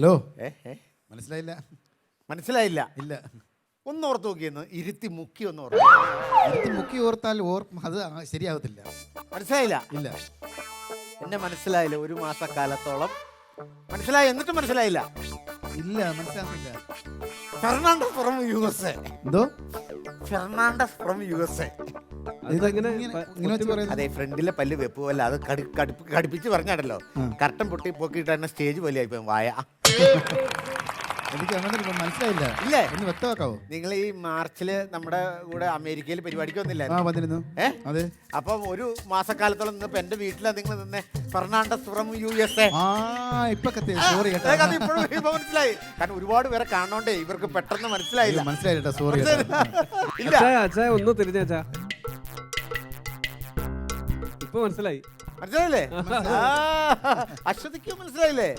Hello. മനസ്സിലായില്ല? മനസ്സിലായില്ല. ഇല്ല. ഒന്ന് ഓർത്ത് നോക്കിയെന്ന് ഇരുത്തി മുക്കി ഒന്ന് ഓർത്ത്. ഇരുത്തി മുക്കി ഓർത്താൽ അത് ശരിയാവത്തില്ല. മനസ്സിലായില്ല? ഇല്ല. എന്നെ മനസ്സിലായില്ല. ഒരു മാസക്കാലത്തോളം മനസ്സിലായി, എന്നിട്ട് മനസ്സിലായില്ല. ഇല്ല, മനസ്സിലാവുന്നില്ല. Fernandez from USA. എന്തോ? Fernandez from USA. അതെ, ഫ്രണ്ടിലെ പല്ല് വെപ്പ് പോലെ അത് കടുപ്പിച്ച് പറഞ്ഞാണല്ലോ. കർട്ടൻ പൊട്ടി പോക്കിയിട്ട് തന്നെ സ്റ്റേജ് പോലെ ആയിപ്പോ വായ. എനിക്ക് അങ്ങനെ മനസ്സിലായില്ല. ഇല്ലേ? ഒന്ന് വ്യക്തമാക്കാവോ? നിങ്ങൾ ഈ മാർച്ചില് നമ്മുടെ കൂടെ അമേരിക്കയിൽ പരിപാടിക്ക് വന്നിരുന്നു. അതെ. അപ്പം ഒരു മാസക്കാലത്തോളം നിന്നപ്പോ എന്റെ വീട്ടിലാ നിങ്ങൾ നിന്നെ. Fernandez from USA. മനസ്സിലായി. കാരണം ഒരുപാട് പേരെ കാണോണ്ടേ ഇവർക്ക് പെട്ടെന്ന് മനസ്സിലായില്ല. മനസ്സിലായില്ല. സോറി. ഒന്ന് തിരിഞ്ഞാ ഇപ്പൊ മനസ്സിലായി. മനസ്സിലായില്ലേ? അശ്വതിക്ക് മനസ്സിലായില്ലേ?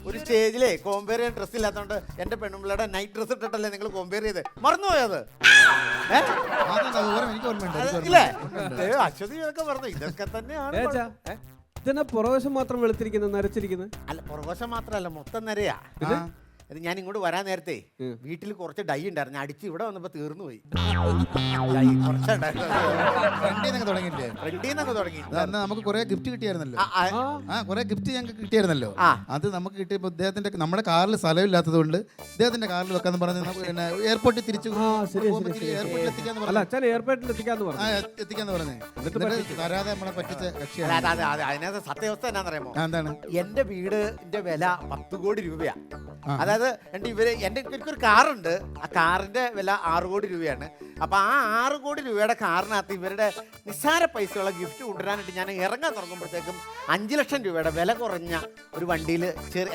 ഒരു സ്റ്റേജിലെ കോമ്പയർ ചെയ്യാൻ ഡ്രസ് ഇല്ലാത്തോണ്ട് എന്റെ പെണ്ണുമ്പിള്ളയുടെ നൈറ്റ് ഡ്രസ് ഇട്ടിട്ടല്ലേ നിങ്ങൾ കോമ്പയർ ചെയ്ത് മറന്നുപോയത്? ഇല്ലേ? അശ്വതി ഇതൊക്കെ പറഞ്ഞു. ഇതൊക്കെ തന്നെയാണ്. ഇതന്നെ പുറവശം മാത്രം വെളുത്തിരിക്കുന്നത്, നരച്ചിരിക്കുന്നത്. അല്ല, പുറവശം മാത്രല്ല, മൊത്തം നരയാ. ഞാൻ ഇങ്ങോട്ട് വരാൻ നേരത്തെ വീട്ടിൽ കുറച്ച് ഡൈ ഉണ്ടായിരുന്നു. അടിച്ച് ഇവിടെ വന്നപ്പോ തീർന്നു പോയി. നമുക്ക് കുറെ ഗിഫ്റ്റ് കിട്ടിയായിരുന്നല്ലോ. കുറെ ഗിഫ്റ്റ് ഞങ്ങൾക്ക് കിട്ടിയായിരുന്നല്ലോ. അത് നമുക്ക് കിട്ടിയപ്പോ ഇദ്ദേഹത്തിന്റെ നമ്മുടെ കാറിൽ സ്ഥലമില്ലാത്തത് കൊണ്ട് ഇദ്ദേഹത്തിന്റെ കാറിൽ വെക്കാന്ന് പറഞ്ഞ് എയർപോർട്ടിൽ തിരിച്ചു എത്തിക്കാന്ന് പറഞ്ഞു. തരാതെ നമ്മളെ പറ്റിച്ച കക്ഷിയാണ്. അതിനകത്ത് സത്യാവസ്ഥ എന്നാന്നറിയാമോ? എന്താണ്? എന്റെ വീടിന്റെ വില 10 കോടി രൂപയാ. അതായത് എനിക്കൊരു കാറുണ്ട്. ആ കാറിന്റെ വില 6 കോടി രൂപയാണ്. അപ്പൊ ആ 6 കോടി രൂപയുടെ കാറിനകത്ത് ഇവരുടെ നിസ്സാര പൈസയുള്ള ഗിഫ്റ്റ് കൊണ്ടുവരാനായിട്ട് ഞാൻ ഇറങ്ങാൻ തുടങ്ങുമ്പോഴത്തേക്കും 5 ലക്ഷം രൂപയുടെ വില കുറഞ്ഞ ഒരു വണ്ടിയിൽ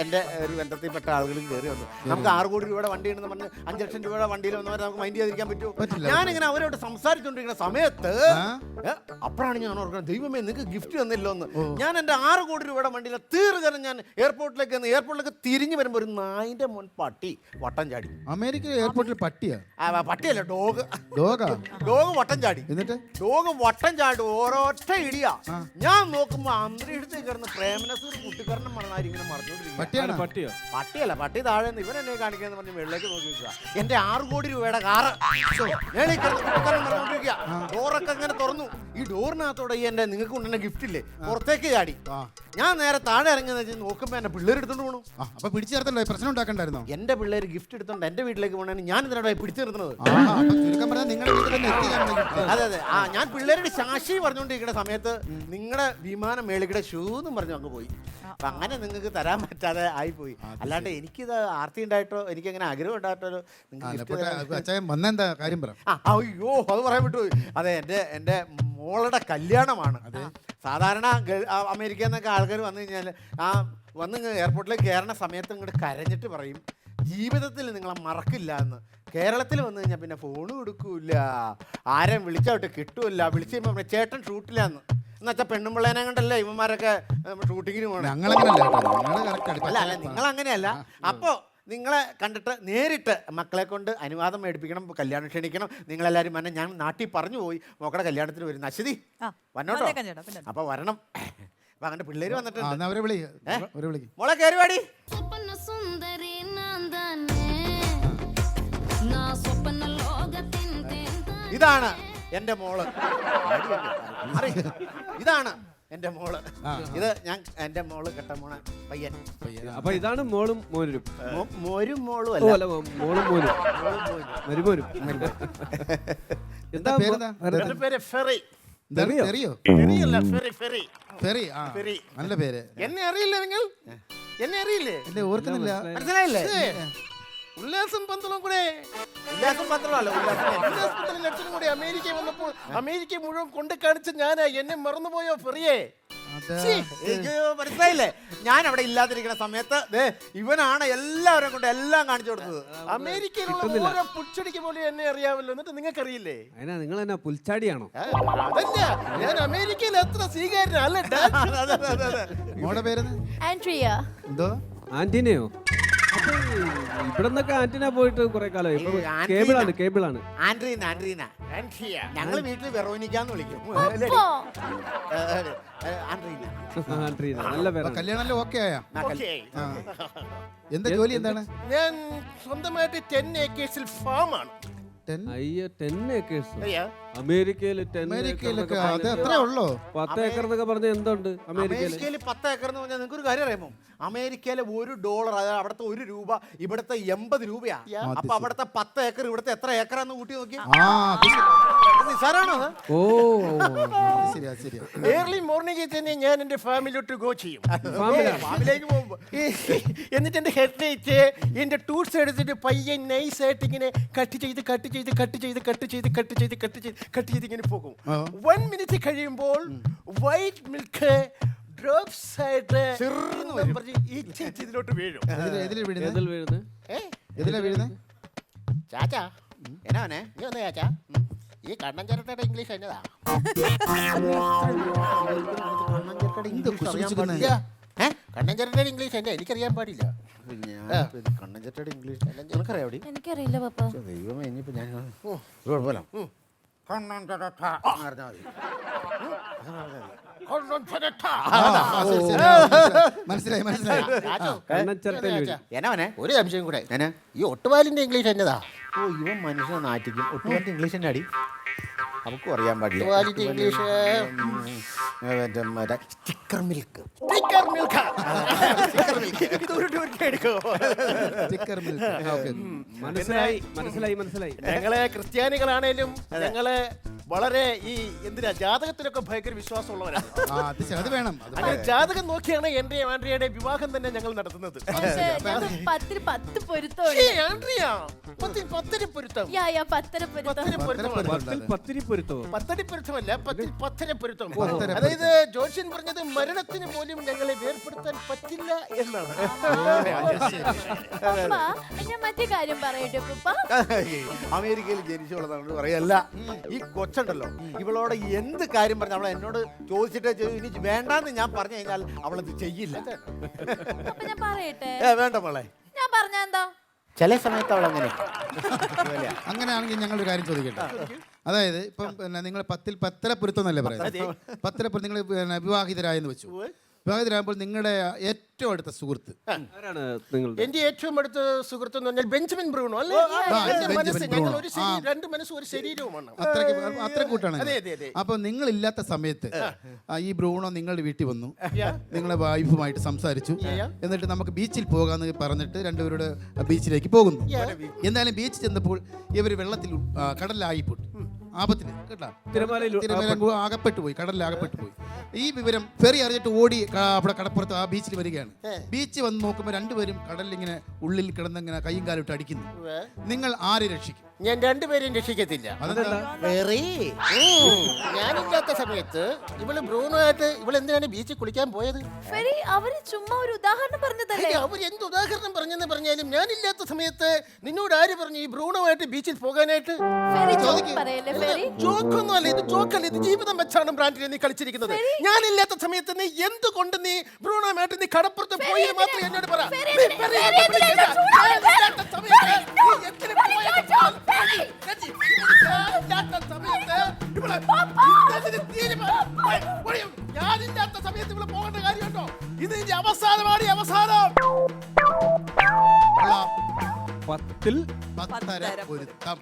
എൻ്റെ ഒരു ബന്ധത്തിൽപ്പെട്ട ആളുകളും കയറി വന്നു. നമുക്ക് 6 കോടി രൂപയുടെ വണ്ടി ഉണ്ടെന്ന് പറഞ്ഞ് 5 ലക്ഷം രൂപയുടെ വണ്ടിയിൽ വന്നവരെ നമുക്ക് മൈൻഡ് ചെയ്തിരിക്കാൻ പറ്റുമോ? ഞാനിങ്ങനെ അവരോട് സംസാരിച്ചുകൊണ്ടിരിക്കുന്ന സമയത്ത് അപ്പോഴാണ് ഞാൻ ഓർക്കുന്നത്, ദൈവമേ നിങ്ങൾക്ക് ഗിഫ്റ്റ് തന്നില്ലോ എന്ന്. ഞാൻ എൻ്റെ 6 കോടി രൂപയുടെ വണ്ടിയിലെ തീർച്ചയായും ഞാൻ എയർപോർട്ടിലേക്ക് തിരിഞ്ഞു വരുമ്പോൾ ഒരു നായിന്റെ പട്ടി വട്ടം ചാടി. അമേരിക്ക എയർപോർട്ടിൽ പട്ടിയല്ല, ഡോഗ് വട്ടം ചാടി. എന്നിട്ട് ഡോഗ് വട്ടം ചാടി ഓരോറ്റ ഇടിയാ. ഞാൻ നോക്കുമ്പോ അന്തരീക്ഷത്തിൽ കിടന്ന് പ്രേമനസൂർ കുട്ടിക്കാരനും മണനാരി ഇങ്ങനെ മറിഞ്ഞോണ്ടിരിക്കും. പട്ടിയല്ല, പട്ടി താഴെ ഇവൻ എന്നെ കാണിക്കാന്ന് പറഞ്ഞ് വെള്ളേക്ക് നോക്കി വെക്കുക. എന്റെ 6 കോടി രൂപയുടെ കാറ് മറിഞ്ഞോണ്ടിരിക്കുക. ഡോറൊക്കെ അങ്ങനെ തുറന്നു. ഈ ഡോറിനകത്തോടെ എന്റെ നിങ്ങൾക്ക് കൊണ്ടുവന്ന ഗിഫ്റ്റ് ഇല്ലേ പുറത്തേക്ക് ചാടി. ഞാൻ നേരെ താഴെ ഇറങ്ങി നോക്കുമ്പോ എന്നെ പിള്ളേർ എടുത്തോണ്ട് പോണു. അപ്പൊ പിടിച്ചു ചേർത്തല്ലോ, പ്രശ്നം ഉണ്ടാക്കണ്ടായിരുന്നോ? എന്റെ പിള്ളേർ ഗിഫ്റ്റ് എടുത്തോണ്ട് എന്റെ വീട്ടിലേക്ക് പോകണേ ഞാൻ ഇതിനോട് പിടിച്ചു നിർത്തുന്നത്. അതെ അതെ. ഞാൻ പിള്ളേരുടെ ശാശി പറഞ്ഞുകൊണ്ടിരിക്കുന്ന സമയത്ത് നിങ്ങളുടെ വിമാനം മേളിക്കടെ ഷൂ എന്നും പറഞ്ഞു അങ്ങ് പോയി. അപ്പൊ അങ്ങനെ നിങ്ങൾക്ക് തരാൻ പറ്റാതെ ആയിപ്പോയി. അല്ലാണ്ട് എനിക്കിത് ആർത്തി ഉണ്ടായിട്ടോ എനിക്കങ്ങനെ ആഗ്രഹം ഉണ്ടായിട്ടോ അയ്യോ അത് പറയാൻ വിട്ടുപോയി. അതെ, എന്റെ മോളുടെ കല്യാണമാണ്. സാധാരണ അമേരിക്കയിൽ നിന്നൊക്കെ ആൾക്കാർ വന്നു കഴിഞ്ഞാൽ വന്ന് എയർപോർട്ടിലേക്ക് കയറുന്ന സമയത്ത് ഇങ്ങോട്ട് കരഞ്ഞിട്ട് പറയും ജീവിതത്തിൽ നിങ്ങളെ മറക്കില്ല എന്ന്. കേരളത്തിൽ വന്നു കഴിഞ്ഞാൽ പിന്നെ ഫോൺ കൊടുക്കൂല, ആരെയും വിളിച്ചോട്ട് കിട്ടൂല. വിളിച്ച് കഴിയുമ്പോൾ ചേട്ടൻ ഷൂട്ടില്ലാന്ന് എന്നുവെച്ചാൽ പെണ്ണുമ്പിള്ളേനെ കണ്ടല്ലേ ഇവന്മാരൊക്കെ ഷൂട്ടിങ്ങിന് പോകണം. അല്ല അല്ല, നിങ്ങൾ അങ്ങനെയല്ല. അപ്പോൾ നിങ്ങളെ കണ്ടിട്ട് നേരിട്ട് മക്കളെ കൊണ്ട് അനുവാദം മേടിപ്പിക്കണം, കല്യാണം ക്ഷണിക്കണം. നിങ്ങളെല്ലാവരും വന്നെ. ഞാൻ നാട്ടിൽ പറഞ്ഞു പോയി മോക്കടെ കല്യാണത്തിന് വരുന്ന അശ്വതി വന്നോട്ടോ. അപ്പൊ വരണം. അപ്പൊ അങ്ങനെ പിള്ളേര് വന്നിട്ടുണ്ട്. മോളെ കയറിവാടി. ഇതാണ് എന്റെ മോള്. ഇതാണ് എന്റെ മോള്. ഇത് ഞാൻ എന്റെ മോള് കെട്ട മോണ പയ്യൻ. അപ്പൊ ഇതാണ് മോളും മോനും. മോരും മോളും അല്ല, മോളും മോനും മരുമോനും. എന്താ പേര്? ഫെറി. നല്ല പേര്. എന്നെ അറിയില്ലേ നിങ്ങൾ? എന്നെ അറിയില്ലേ? ഓർക്കുന്നില്ല. മനസ്സിലായില്ലേ? ഉല്ലാസം പന്തളം കൂടെ അമേരിക്ക വന്നപ്പോൾ അമേരിക്ക മുഴുവൻ കൊണ്ട് കാണിച്ച ഞാനാ. എന്നെ മറന്നുപോയോ ഫെറിയെ? മനസ്സിലായില്ലേ? ഞാൻ അവിടെ ഇല്ലാതിരിക്കുന്ന സമയത്ത് ഇവനാണ് എല്ലാവരും കൊണ്ട് എല്ലാം കാണിച്ചു കൊടുത്തത്. അമേരിക്കയിലുള്ള ഓരോ പുൽച്ചടിക്ക് പോലും എന്നെ അറിയാമല്ലോ. എന്നിട്ട് നിങ്ങൾക്ക് അറിയില്ലേ? നിങ്ങൾ എന്നാ പുൽച്ചാടിയാണോ? അതല്ല, ഞാൻ അമേരിക്കയിൽ എത്ര സ്വീകാര്യനല്ലേ. ആൻഡ്രിയ. എന്തോ ആന്റിനെയോ? ഇവിടെ നിന്നൊക്കെ ആന്റിന പോയിട്ട് കുറെ കാലമായി. കേബിളാണ്. ഞങ്ങള് വീട്ടിൽ വെറോനിക്കാന്ന് വിളിക്കും. നല്ല പേര്. കല്യാണം ഓക്കെ ആയാ? എന്താ ജോലി എന്താണ്? ഞാൻ സ്വന്തമായിട്ട് 10 ഏക്കേഴ്സിൽ ഫാമാണ്. 10? അയ്യോ 10 ഏക്കേഴ്സ് അയ്യാ, അമേരിക്കയിൽ 10 അമേരിക്കയിലൊക്കെ അത് അത്രേ ഉള്ളോ? 10 ഏക്കർ എന്നൊക്കെ പറഞ്ഞ എന്തുണ്ട് അമേരിക്കയിൽ? അമേരിക്കയിൽ 10 ഏക്കർ എന്ന് പറഞ്ഞാൽ നിങ്ങൾക്ക് ഒരു കാര്യം അറിയാമോ? അമേരിക്കയിലെ $1, അതായത് അവിടുത്തെ 1 രൂപ ഇവിടുത്തെ 80 രൂപയാ. അപ്പൊ അവിടുത്തെ 10 ഏക്കർ ഇവിടുത്തെ എത്ര ഏക്കറാന്ന് കൂട്ടി നോക്കി. ആ അത് ശരി. നിസാരാണോ അത്? ഓ അത് ശരിയാ ശരിയാ. ഏർലി മോർണിംഗിൽ തന്നെ ഞാൻ എന്റെ ഫാമിലിയോട്ട് ഗോ ചെയ്യും. ഫാമിലേക്ക് പോകുമ്പോ എന്നിട്ട് എന്റെ ഹെഡ് ലൈറ്റ് എന്റെ ടൂൾസ് എടുത്തിട്ട് പയ്യെ നൈസ് ആയിട്ട് ഇങ്ങനെ കട്ട് ചെയ്ത് ഇങ്ങനെ പോകും. 1 മിനിറ്റ് കഴിയുമ്പോൾ വൈറ്റ് മിൽക്ക് ഡ്രോപ്സ് ആയിട്ട് ഇതിലോട്ട് വീഴും. എതിലെ വീഴുന്നത്? ഏതിൽ വീഴുന്നത്? എതിലെ വീഴുന്നത്? ചാച്ചാ എന്നാ നീ ഒന്ന് ചാച്ചാ, ഈ കണ്ണൻ ചേട്ടയുടെ ഇംഗ്ലീഷ് എന്നതാ? കണ്ണൻ ചേട്ടയുടെ ഇംഗ്ലീഷ് എന്നെ എനിക്കറിയാൻ പാടില്ല. കണ്ണഞ്ചേട്ടയുടെ ഇംഗ്ലീഷ് നിനക്കറിയാം? എനിക്കറിയില്ല പപ്പ. ദൈവമേ, ഇനിയിപ്പോ ഞാൻ കുഴപ്പമില്ല. ആ, ശരി, ശരി. മനസ്സിലായി മനസ്സിലായി. കണ്ണച്ചിരട്ടയിൽ വീഴും. എന്നാ ഒരു സംശയം കൂടെ, എന്നാ? ഈ ഒട്ടുപാലിന്റെ ഇംഗ്ലീഷ് എന്നതാ? ഓ, ഇവൻ മനുഷ്യനെ നാറ്റിക്കും. ഒട്ടുപാലിന്റെ ഇംഗ്ലീഷ് തന്നെ അടി നമുക്കും അറിയാൻ പാടില്ല. ഒട്ടുപാലിന്റെ ഇംഗ്ലീഷ് സ്റ്റിക്കർ മിൽക്ക്. ചിക്കർ മിൽക്ക്. ഓക്കേ. മനസ്സിലായി. ഞങ്ങളെ ക്രിസ്ത്യാനികളാണേലും ഞങ്ങള് വളരെ ഈ എന്തിനാ ജാതകത്തിലൊക്കെ ഭയങ്കര വിശ്വാസമുള്ളവരാണ്. ആ അത് ശരി, അത് വേണം. അത് അങ്ങനെ ജാതകം നോക്കിയാണ് എന്റെ ആൻഡ്രിയയുടെ വിവാഹം തന്നെ ഞങ്ങൾ നടത്തുന്നത്. ഞങ്ങൾക്ക് 10 പൊരുത്തമുണ്ട്. ഏയ് ആൻഡ്രിയ, പത്തിരി പൊരുത്തം. യാ, 10 പൊരുത്തം. പത്തിരി പൊരുത്തമാണ്. പത്തിരി പൊരുത്തോ? പത്തടി പൊരുത്തമല്ല, പത്തര പൊരുത്തം. പത്തര അതായത് ജോത്സ്യൻ പറഞ്ഞത് മരണത്തിന് പോലും ഞങ്ങളെ വേർപെടുത്താൻ പറ്റില്ല എന്നാണ്. പപ്പ, ഞാൻ മറ്റേ കാര്യം പറയട്ടെ പപ്പ. അമേരിക്കയിൽ ജനിച്ചുള്ളതാണ് പറയല്ല. ഈ കൊച്ചുണ്ടല്ലോ, ഇവളോട് എന്ത് കാര്യം പറഞ്ഞ അവളെ എന്നോട് ചോദിച്ചിട്ട് ഇനി വേണ്ടാന്ന് ഞാൻ പറഞ്ഞു കഴിഞ്ഞാൽ അവളത് ചെയ്യില്ല. പപ്പ, ഞാൻ പറയട്ടെ. വേണ്ട മോളെ, ഞാൻ പറഞ്ഞ എന്താ? ചില സമയത്ത് അവൾ അങ്ങനെ. അങ്ങനെയാണെങ്കിൽ ഞങ്ങളൊരു കാര്യം ചോദിക്കട്ടെ. അതായത് ഇപ്പം പിന്നെ നിങ്ങൾ 10ൽ 10 പൊരുത്തം എന്നല്ലേ പറയുന്നത്? 10 പൊരുത്തം നിങ്ങൾ പിന്നെ വിവാഹിതരായെന്ന് വെച്ചു. വിവാഹിതരാകുമ്പോൾ നിങ്ങളുടെ ഏറ്റവും അടുത്ത സുഹൃത്ത് ആരാണ് നിങ്ങളുടെ? എന്റെ ഏറ്റവും അടുത്ത സുഹൃത്ത് എന്ന് പറഞ്ഞാൽ ബെഞ്ചമിൻ ബ്രൂണോ അല്ലേ? എന്റെ മനസ്സ്, ഞങ്ങൾ ഒരു രണ്ട് മനസ്സും ഒരു ശരീരവുമാണ്. അത്ര കൂട്ടാണ്. അതെ, അതെ, അതെ. അപ്പൊ നിങ്ങളില്ലാത്ത സമയത്ത് ഈ ബ്രൂണോ നിങ്ങളുടെ വീട്ടിൽ വന്നു, നിങ്ങളെ വൈഫുമായിട്ട് സംസാരിച്ചു. എന്നിട്ട് നമുക്ക് ബീച്ചിൽ പോകാന്ന് പറഞ്ഞിട്ട് രണ്ടുപേരുടെ ബീച്ചിലേക്ക് പോകുന്നു. എന്തായാലും ബീച്ചിൽ ചെന്നപ്പോൾ ഇവർ വെള്ളത്തിൽ കടലിലായിപ്പോയി, ആപത്തിന് കേട്ടാ, തിരമാല അകപ്പെട്ടു പോയി, കടലിൽ അകപ്പെട്ടു പോയി. ഈ വിവരം ഫെറി അറിഞ്ഞിട്ട് ഓടി അവിടെ കടപ്പുറത്ത് ആ ബീച്ചിൽ വരികയാണ്. ബീച്ച് വന്ന് നോക്കുമ്പോൾ രണ്ടുപേരും കടലിൽ ഇങ്ങനെ ഉള്ളിൽ കിടന്ന് ഇങ്ങനെ കൈയും കാലും ഇട്ട് അടിക്കുന്നു. നിങ്ങൾ ആരെ രക്ഷിക്കും? ഞാൻ രണ്ടുപേരെയും രക്ഷിക്കത്തില്ല. വെറി, ഞാനില്ലാത്ത സമയത്ത് ഇവള് ബ്രൂണോ ആയിട്ട് ഇവളെന്തിനാണ് ബീച്ചിൽ കുളിക്കാൻ പോയത്? ഫെറി, അവര് ചുമ്മാ ഒരു ഉദാഹരണം പറഞ്ഞതല്ലേ? അവർ എന്ത് ഉദാഹരണം പറഞ്ഞെന്ന് പറഞ്ഞാലും ഞാനില്ലാത്ത സമയത്ത് നിന്നോട് ആര് പറഞ്ഞു ഈ ബ്രൂണോ ആയിട്ട് ബീച്ചിൽ പോകാനായിട്ട്? ഫെറി ജോക്ക് പറയല്ലേ ഫെറി? ജോക്കൊന്നും അല്ല, ഇത് ജോക്കല്ല, ഇത് ജീവിതം വെച്ചാണ് ബ്രാൻഡിനെ നീ കളിച്ചിരിക്കുന്നത്. ഞാനില്ലാത്ത സമയത്ത് നീ എന്തുകൊണ്ട് നീ ബ്രൂണോമായിട്ട് നീ കടപ്പുറത്ത് പോയി മാത്രം എന്നോട് പറ. ഞാനില്ലാത്ത സമയത്ത് ഇവിടെ പോകേണ്ട കാര്യമുണ്ടോ? ഇത് ഇനി അവസാനമാണ്, അവസാനം. 10ൽ 10 പൊരുത്തം.